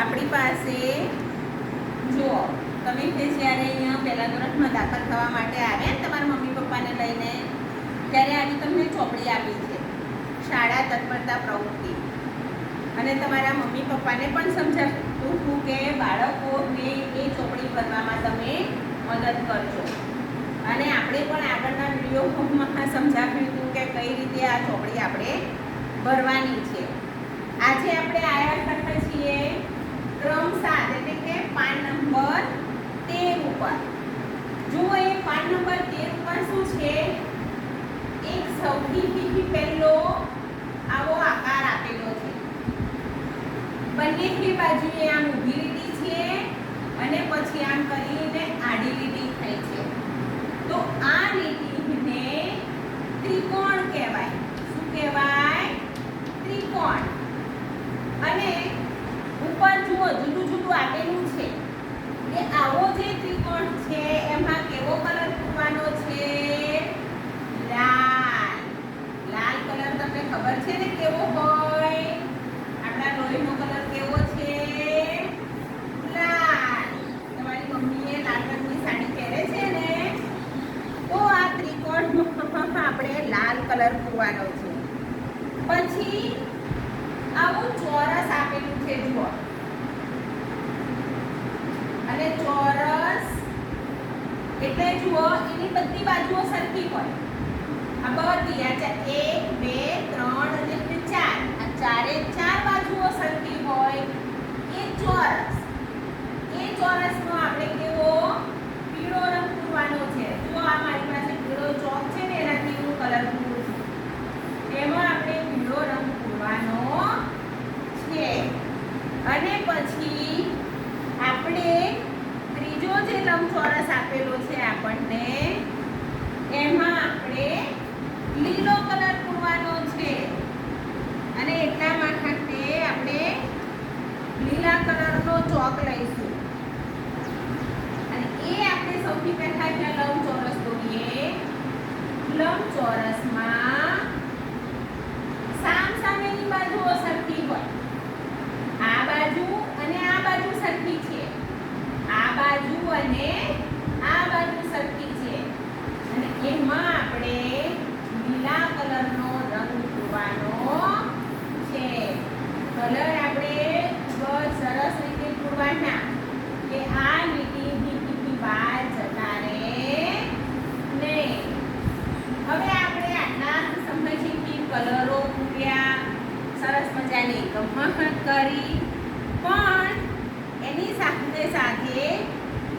આપણી પાસે જુઓ, તમે જ્યારે અહીંયા પહેલા ધોરણમાં દાખલ થવા માટે આવ્યા ને તમારા મમ્મી પપ્પાને લઈને, ત્યારે આવી તમને ચોપડી આપી છે, શાળા તત્પરતા પ્રવૃત્તિ. અને તમારા મમ્મી પપ્પાને પણ સમજાવતું હતું કે બાળકોને એ ચોપડી ભરવામાં તમે મદદ કરજો. અને આપણે પણ આગળના વિડીયોમાં સમજાવ્યું હતું કે કઈ રીતે આ ચોપડી આપણે ભરવાની છે. આજે આપણે આયા કરતા છીએ ક્રમ 7 એટલે કે પાન નંબર 13 ઉપર. જુઓ, એ પાન નંબર 13 ઉપર શું છે, એક સૌથી પહેલો આવો આકાર આપેલો છે. બંને બાજુએ આમ ઊભી લીટી છે અને પછી આમ કરીને આડી લીટી થઈ છે. તો આ લીટીને ત્રિકોણ કહેવાય. શું કહેવાય? ત્રિકોણ. અને ઉપર જુઓ જુદું જુદું આપેલું છે કે આવો જે ત્રિકોણ છે એમાં કેવો કલર પૂરવાનો છે? લાલ. લાલ કલર તમને ખબર છે ને કેવો હોય? આપણા લોહીનો કલર કેવો છે? લાલ. તમારી મમ્મીએ લાલ રંગની સાડી પહેરે છે ને, તો આ ત્રિકોણમાં આપણે લાલ કલર પૂરવાનો છે. પછી આવું ચોરસ આપેલું છે જુઓ, અને ચોરસ એટલે જુઓ એની બધી બાજુઓ સરખી હોય. આ બધી આ 1 2 3 અને 4 આ ચારે ચાર બાજુઓ સરખી હોય એ ચોરસ. એ ચોરસનો આપણે કેવો પીળો રંગ પૂરવાનો છે. જો આ મારી પાસે પીળો ચોક છે ને એનાથી હું કલર પૂરું છું, એમાં આપણે પીળો રંગ પૂરવાનો છે. અને પછી આપણે ત્રીજો જે લંબચોરસ આપેલો છે આપણને, એમાં આપણે લીલો કલર પૂરવાનો છે. અને એટલા માટે આપણે લીલા કલરનો ચોક લઈશું. અને એ આપણે સૌથી પહેલા અહીંયા લંબચોરસ દોરીએ. લંબચોરસમાં સામસામેની બાજુઓ સરખી હોય. આ બાજુ અને આ બાજુ સરખી છે, આ બાજુ અને આ બાજુ સરખી છે. અને એમાં આપણે લીલા કલરનો રંગ પૂરવાનો છે. કલર આપણે સરસ રીતે પૂરવાના કે આ લીટીથી બહાર જતા રહે નહીં. હવે આપણે આટલા સમયથી કલરો પૂર્યા, સરસ મજાની ગમત કરી, પણ એની સાથે સાથે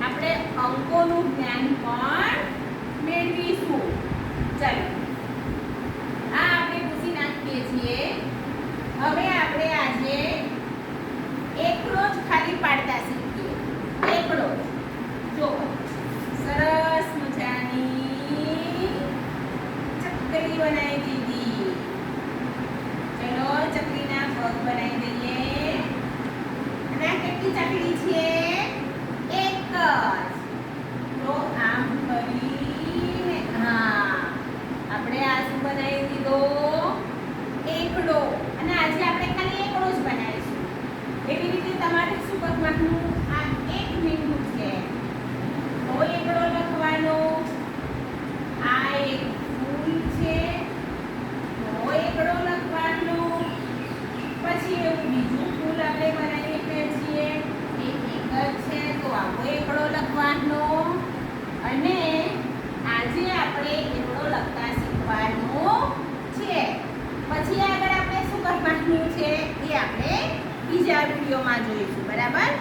આપણે અંકોનું જ્ઞાન પણ મેળવીશું. ચાલો, આ આપણે ભૂસી નાખીએ છીએ. હવે આપણે આજે એકડો જ ખાલી પાડતા શીખીએ. એકડો જો સરસ મજાની ચકરી બનાવી દીધી. ચલો, ચકરીના પગ બનાવી દઈએ. અને આ કેટલી ચકરી છે? એક જ. તો આમ કરીને આપણે આ શું બનાવી દીધો? એકડો. અને આજે આપણે ખાલી એકડો જ બનાવીશું. એવી રીતે તમારે શું કરવાનું? આ એક બિંદુ છે તો એકડો લખવાનો. આ એક ફૂલ છે તો એકડો લખવાનો. પછી એવું બીજું ફૂલ આપણે બનાવીએ છીએ, એ એક જ છે તો આવો એકડો લખવાનો. અને આજે આપણે એકડો લખતા શીખવાનું છે. પછી આગળ આપણે શું કરવાનું છે એ આપણે બીજા વિડીયોમાં જોઈશું. બરાબર?